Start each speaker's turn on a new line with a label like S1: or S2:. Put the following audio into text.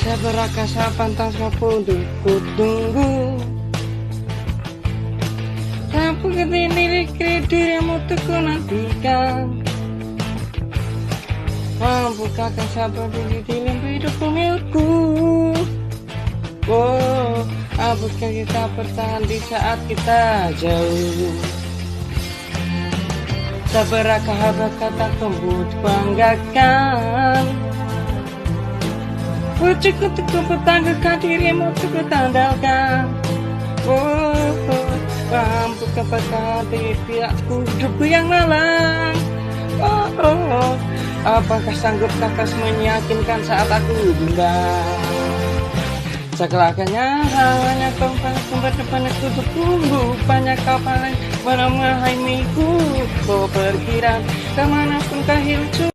S1: Sabarakasa pantang pun tunggu. Tapi ketindiri dirimu teku nantikan. Mampukah kau sabar di dalam hidupku milikku? Oh, apakah kita bertahan di saat kita jauh? Sabarakah kata kembut banggakan? Wujudku teguh bertanggakan dirimu teguh tandalkan. Oh, mampukah bertahan di pihakku hidupku yang malang? Oh, apakah sanggup kakak meyakinkan saat aku bimbang? Sekelakanya hanya kau sumber depan itu tunggu. Banyak kau paling menamai miku. Kau perkiraan kemanapun kau hidup.